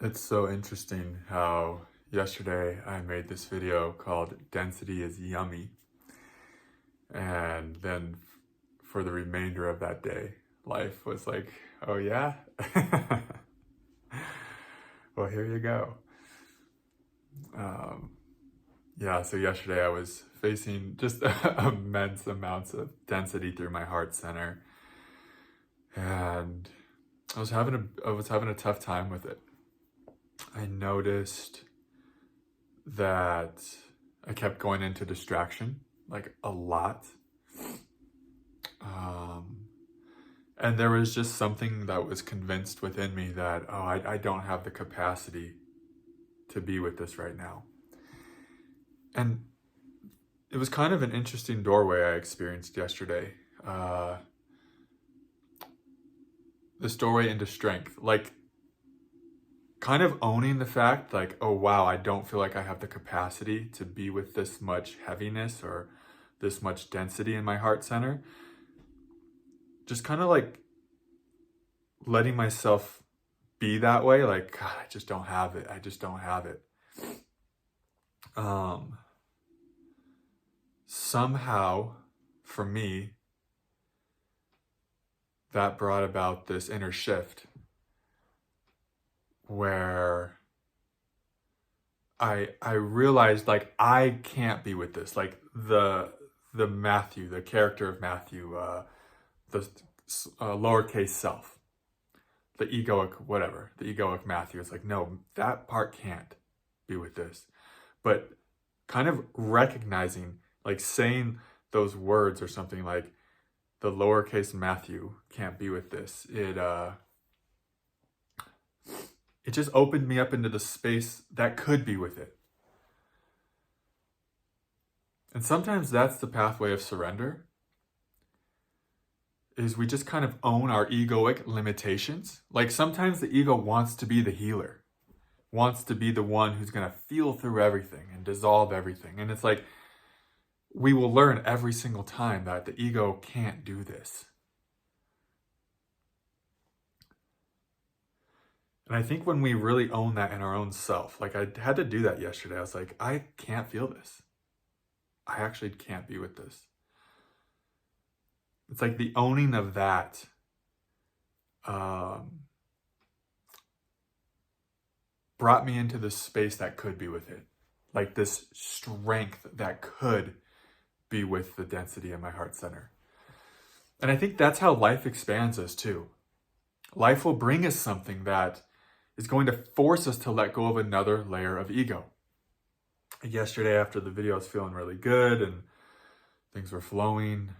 It's so interesting how yesterday I made this video called Density is Yummy. And then for the remainder of that day, life was like, oh yeah? Well, here you go. Um, yeah, so yesterday I was facing just immense amounts of density through my heart center. And I was having a tough time with it. I noticed that I kept going into distraction, like a lot. Um, and there was just something that was convinced within me that, oh, I don't have the capacity to be with this right now. And it was kind of an interesting doorway I experienced yesterday. This doorway into strength, like kind of owning the fact, like, oh wow, I don't feel like I have the capacity to be with this much heaviness or this much density in my heart center. Just kind of like letting myself be that way, like, God, I just don't have it. I just don't have it. Somehow, for me, that brought about this inner shift where I realized, like, I can't be with this. Like the Matthew, the character of Matthew, the lowercase self, the egoic Matthew. It's like, no, that part can't be with this. But kind of recognizing, like saying those words or something like, the lowercase Matthew can't be with this. It just opened me up into the space that could be with it. And sometimes that's the pathway of surrender, is we just kind of own our egoic limitations. Like sometimes the ego wants to be the healer, wants to be the one who's going to feel through everything and dissolve everything. And it's like, we will learn every single time that the ego can't do this. And I think when we really own that in our own self, like I had to do that yesterday. I was like, I can't feel this. I actually can't be with this. It's like the owning of that brought me into this space that could be with it. Like this strength that could be with the density in my heart center. And I think that's how life expands us too. Life will bring us something that is going to force us to let go of another layer of ego. Yesterday after the video, I was feeling really good and things were flowing.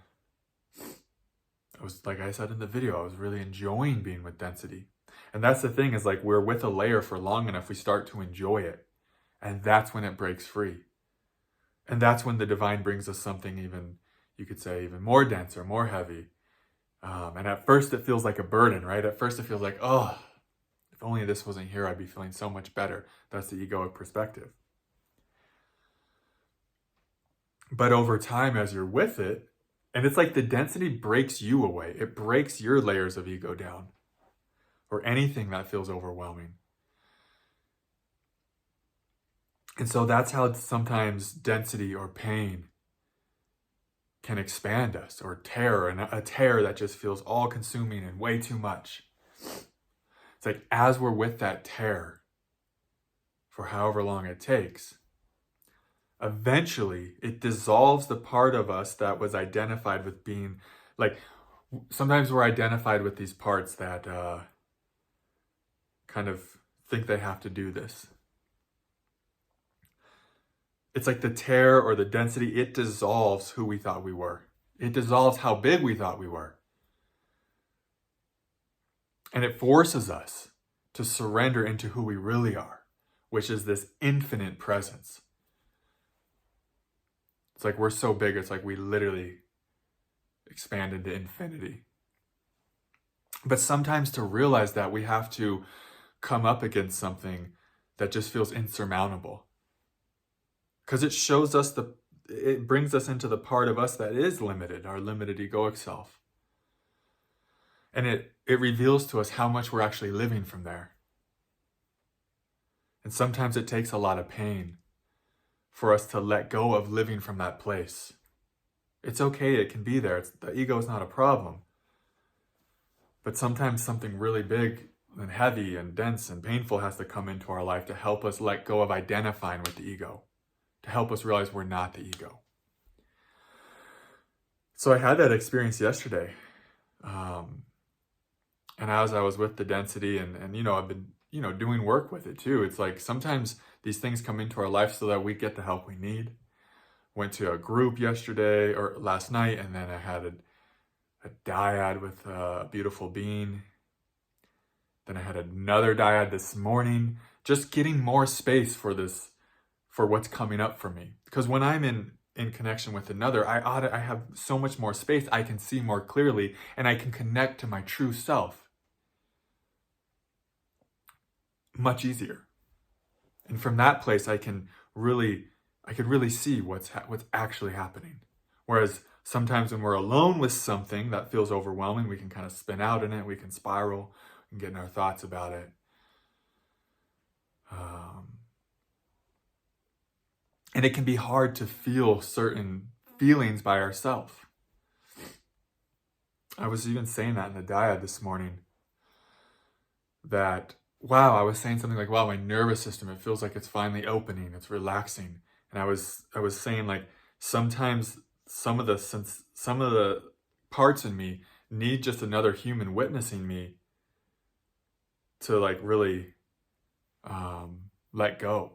I was, like I said in the video, I was really enjoying being with density. And that's the thing, is like we're with a layer for long enough, we start to enjoy it. And that's when it breaks free. And that's when the divine brings us something even, you could say, even more dense or more heavy. And at first it feels like a burden, right? At first it feels like, oh, if only this wasn't here, I'd be feeling so much better. That's the egoic perspective. But over time, as you're with it, and it's like the density breaks you away. It breaks your layers of ego down, or anything that feels overwhelming. And so that's how sometimes density or pain can expand us, or terror, and a terror that just feels all consuming and way too much. It's like as we're with that terror for however long it takes, eventually it dissolves the part of us that was identified with being, like, sometimes we're identified with these parts that kind of think they have to do this. It's like the terror or the density, it dissolves who we thought we were. It dissolves how big we thought we were. And it forces us to surrender into who we really are, which is this infinite presence. It's like we're so big, it's like we literally expand into infinity. But sometimes to realize that, we have to come up against something that just feels insurmountable. Because it shows us it brings us into the part of us that is limited, our limited egoic self. And it reveals to us how much we're actually living from there. And sometimes it takes a lot of pain for us to let go of living from that place. It's okay, it can be there. The ego is not a problem. But sometimes something really big and heavy and dense and painful has to come into our life to help us let go of identifying with the ego, to help us realize we're not the ego. So I had that experience yesterday. And as I was with the density and I've been, doing work with it too. It's like sometimes these things come into our life so that we get the help we need. Went to a group yesterday or last night, and then I had a dyad with a beautiful being. Then I had another dyad this morning, just getting more space for what's coming up for me. Because when I'm in connection with another, I have so much more space. I can see more clearly, and I can connect to my true self much easier. And from that place, I could really see what's actually happening. Whereas sometimes when we're alone with something that feels overwhelming, we can kind of spin out in it, we can spiral and get in our thoughts about it. And it can be hard to feel certain feelings by ourselves. I was even saying that in the dyad this morning, that wow, I was saying something like, wow, my nervous system, it feels like it's finally opening, it's relaxing. And I was saying, like, sometimes some of the parts in me need just another human witnessing me to like really let go.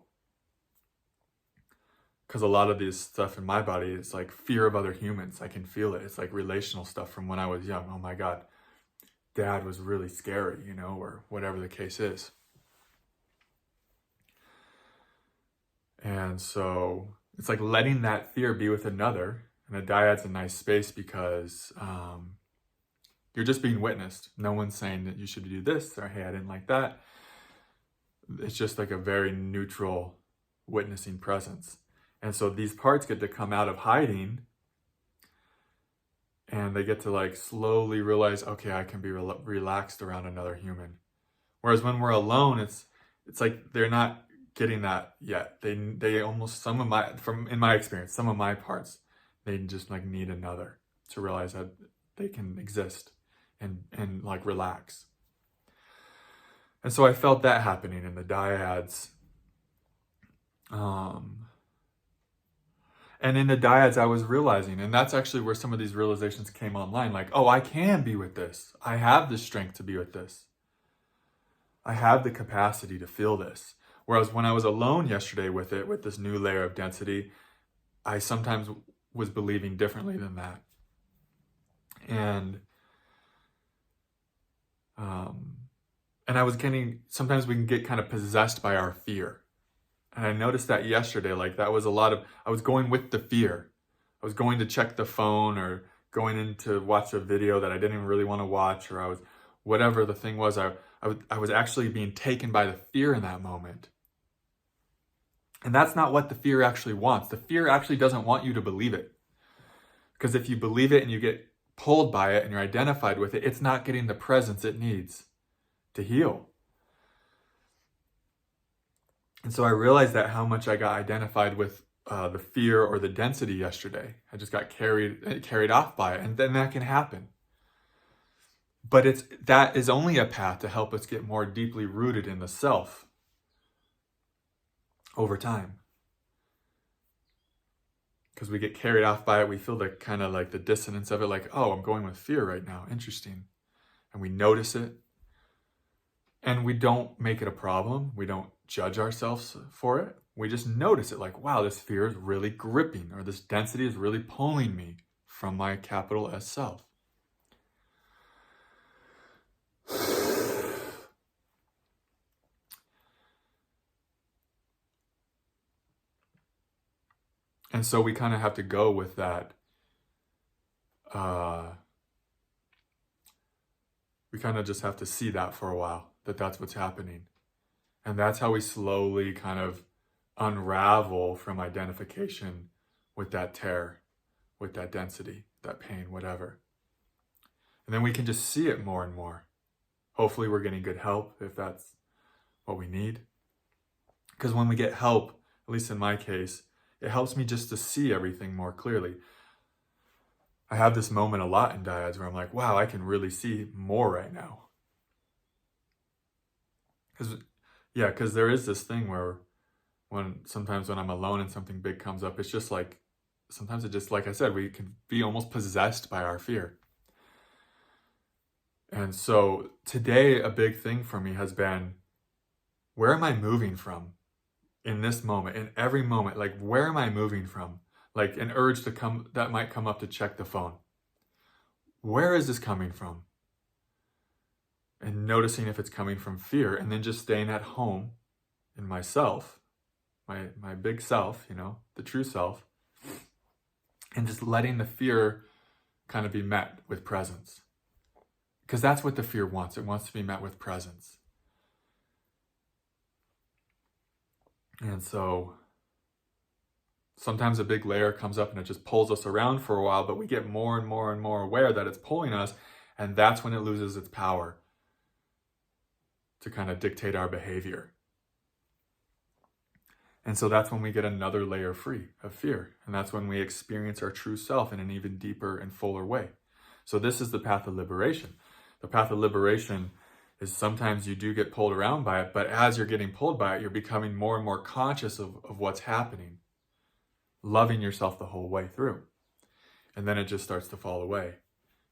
Because a lot of this stuff in my body is like fear of other humans. I can feel it. It's like relational stuff from when I was young. Oh my God, Dad was really scary, or whatever the case is. And so it's like letting that fear be with another. And a dyad's a nice space because you're just being witnessed. No one's saying that you should do this or, hey, I didn't like that. It's just like a very neutral witnessing presence. And so these parts get to come out of hiding, and they get to like slowly realize, okay, I can be relaxed around another human. Whereas when we're alone, it's like they're not getting that yet. They almost, in my experience, some of my parts, they just like need another to realize that they can exist and like relax. And so I felt that happening in the dyads. And in the dyads, I was realizing, and that's actually where some of these realizations came online, like, oh, I can be with this. I have the strength to be with this. I have the capacity to feel this. Whereas when I was alone yesterday with it, with this new layer of density, I sometimes was believing differently than that. And I was sometimes we can get kind of possessed by our fear. And I noticed that yesterday, like that was I was going with the fear. I was going to check the phone or going in to watch a video that I didn't even really want to watch, or whatever the thing was, I was actually being taken by the fear in that moment. And that's not what the fear actually wants. The fear actually doesn't want you to believe it. Because if you believe it and you get pulled by it and you're identified with it, it's not getting the presence it needs to heal. And so I realized that how much I got identified with the fear or the density yesterday. I just got carried off by it, and then that can happen. But that is only a path to help us get more deeply rooted in the self over time. Because we get carried off by it, we feel the kind of like the dissonance of it, like, oh, I'm going with fear right now, interesting. And we notice it. And we don't make it a problem. We don't judge ourselves for it. We just notice it, like, wow, this fear is really gripping, or this density is really pulling me from my capital S self. And so we kind of have to go with that. We kind of just have to see that for a while, that's what's happening. And that's how we slowly kind of unravel from identification with that terror, with that density, that pain, whatever. And then we can just see it more and more. Hopefully we're getting good help if that's what we need. Because when we get help, at least in my case, it helps me just to see everything more clearly. I have this moment a lot in dyads where I'm like, wow, I can really see more right now. Because there is this thing where sometimes when I'm alone and something big comes up, it's just like, sometimes it just, like I said, we can be almost possessed by our fear. And so today, a big thing for me has been, where am I moving from in this moment, in every moment? Like, where am I moving from? Like an urge that might come up to check the phone. Where is this coming from? And noticing if it's coming from fear, and then just staying at home in myself, my big self, the true self, and just letting the fear kind of be met with presence. Because that's what the fear wants. It wants to be met with presence. And so sometimes a big layer comes up and it just pulls us around for a while, but we get more and more and more aware that it's pulling us, and that's when it loses its power to kind of dictate our behavior. And so that's when we get another layer free of fear. And that's when we experience our true self in an even deeper and fuller way. So this is the path of liberation. The path of liberation is sometimes you do get pulled around by it, but as you're getting pulled by it, you're becoming more and more conscious of what's happening, loving yourself the whole way through. And then it just starts to fall away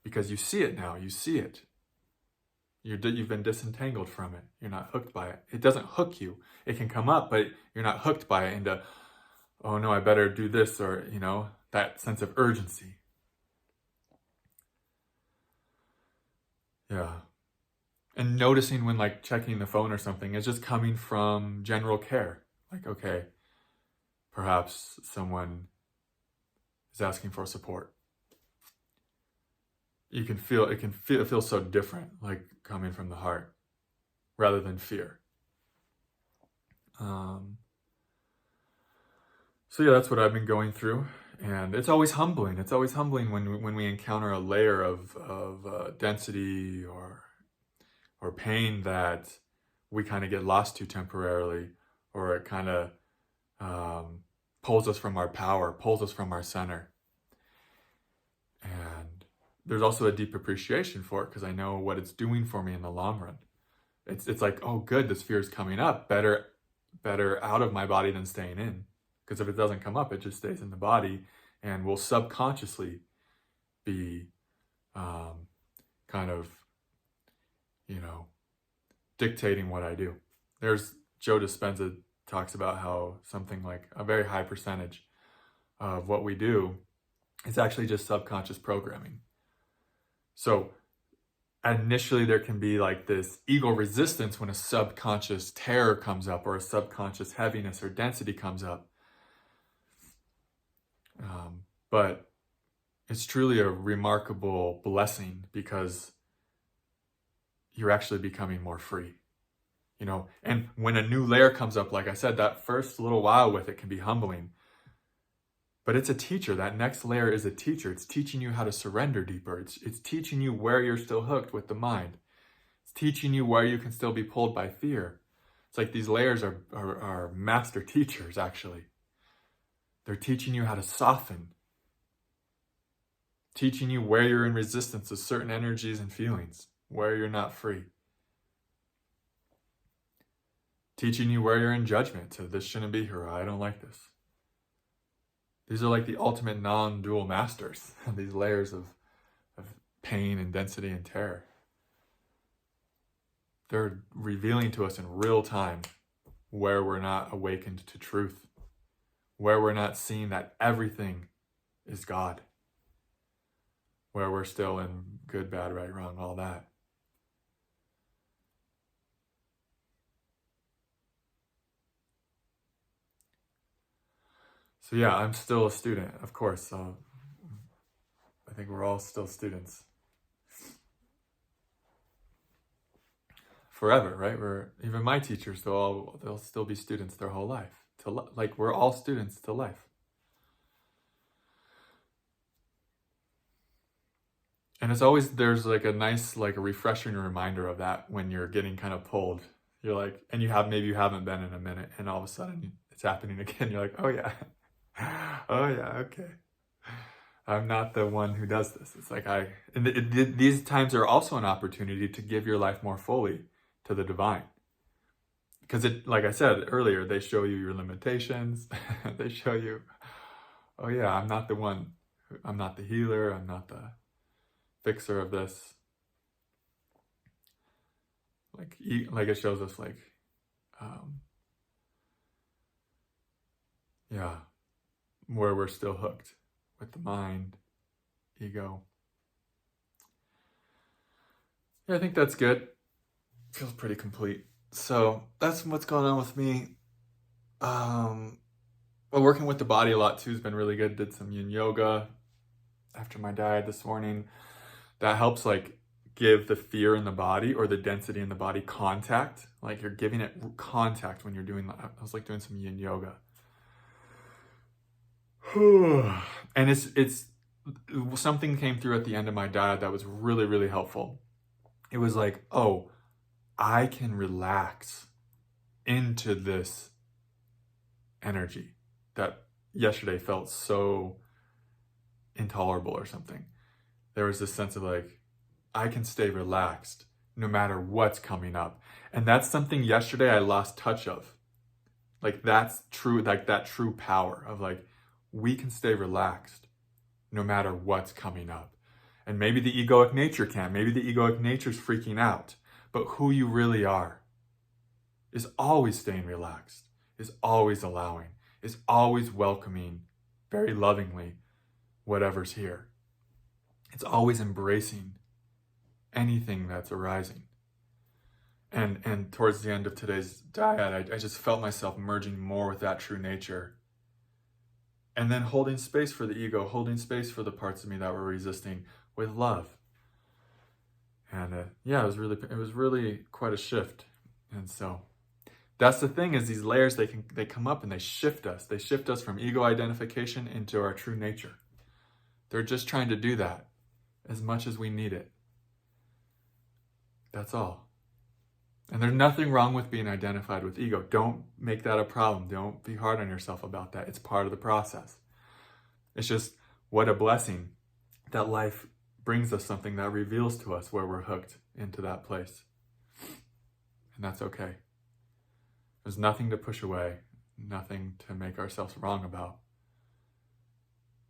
because you see it now, you see it. You've been disentangled from it. You're not hooked by it. It doesn't hook you. It can come up, but you're not hooked by it into, oh no, I better do this, or, that sense of urgency. Yeah. And noticing when like checking the phone or something is just coming from general care. Like, okay, perhaps someone is asking for support. You can feel, it feels so different, like coming from the heart rather than fear. So yeah, that's what I've been going through. And it's always humbling. It's always humbling when we encounter a layer of density or pain that we kind of get lost to temporarily, or it kind of pulls us from our power, pulls us from our center. And there's also a deep appreciation for it because I know what it's doing for me in the long run. It's like, oh good, this fear is coming up. Better out of my body than staying in. Because if it doesn't come up, it just stays in the body and will subconsciously be kind of, dictating what I do. There's Joe Dispenza talks about how something like a very high percentage of what we do is actually just subconscious programming. So initially there can be like this ego resistance when a subconscious terror comes up or a subconscious heaviness or density comes up. But it's truly a remarkable blessing because you're actually becoming more free, and when a new layer comes up, like I said, that first little while with it can be humbling, but it's a teacher. That next layer is a teacher. It's teaching you how to surrender deeper. It's teaching you where you're still hooked with the mind. It's teaching you where you can still be pulled by fear. It's like these layers are master teachers, actually. They're teaching you how to soften, teaching you where you're in resistance to certain energies and feelings, where you're not free. Teaching you where you're in judgment, so this shouldn't be here, I don't like this. These are like the ultimate non-dual masters, these layers of pain and density and terror. They're revealing to us in real time where we're not awakened to truth, where we're not seeing that everything is God, where we're still in good, bad, right, wrong, all that. So yeah, I'm still a student, of course. I think we're all still students. Forever, right? Even my teachers, they'll still be students their whole life. Like we're all students to life. And it's always, there's like a nice, like a refreshing reminder of that when you're getting kind of pulled, You're like, and maybe you haven't been in a minute, and all of a sudden it's happening again. You're like, oh yeah, oh yeah, okay. I'm not the one who does this. It's like these times are also an opportunity to give your life more fully to the divine. Because like I said earlier, they show you your limitations. They show you, oh yeah, I'm not the one. I'm not the healer. I'm not the fixer of this. Like it shows us yeah, where we're still hooked with the mind, ego. Yeah, I think that's good. Feels pretty complete. So that's what's going on with me. Well, working with the body a lot too has been really good. Did some yin yoga after my diet this morning. That helps give the fear in the body or the density in the body contact. Like you're giving it contact when you're doing that. I was doing some yin yoga. And it's something came through at the end of my diet that was really, really helpful. It was like, oh, I can relax into this energy that yesterday felt so intolerable or something. There was this sense of I can stay relaxed no matter what's coming up. And that's something yesterday I lost touch of. That's true, that true power of we can stay relaxed no matter what's coming up. And maybe the egoic nature can't. Maybe the egoic nature's freaking out. But who you really are is always staying relaxed, is always allowing, is always welcoming very lovingly whatever's here. It's always embracing anything that's arising. And towards the end of today's diet, I just felt myself merging more with that true nature. And then holding space for the ego, holding space for the parts of me that were resisting with love. And yeah, it was really quite a shift. And so that's the thing, is these layers, they come up and they shift us. They shift us from ego identification into our true nature. They're just trying to do that as much as we need it. That's all. And there's nothing wrong with being identified with ego. Don't make that a problem. Don't be hard on yourself about that. It's part of the process. It's just what a blessing that life brings us something that reveals to us where we're hooked into that place. And that's okay. There's nothing to push away, nothing to make ourselves wrong about.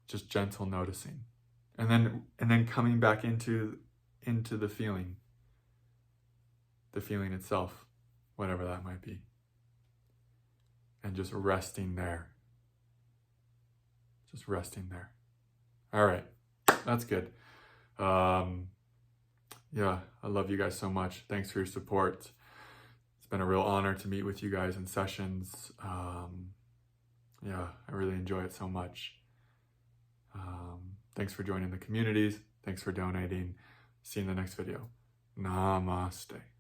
Just gentle noticing. And then coming back into the feeling itself, whatever that might be. And just resting there. Just resting there. All right, that's good. Yeah, I love you guys so much. Thanks for your support. It's been a real honor to meet with you guys in sessions. Yeah, I really enjoy it so much. Thanks for joining the communities. Thanks for donating. See you in the next video. Namaste.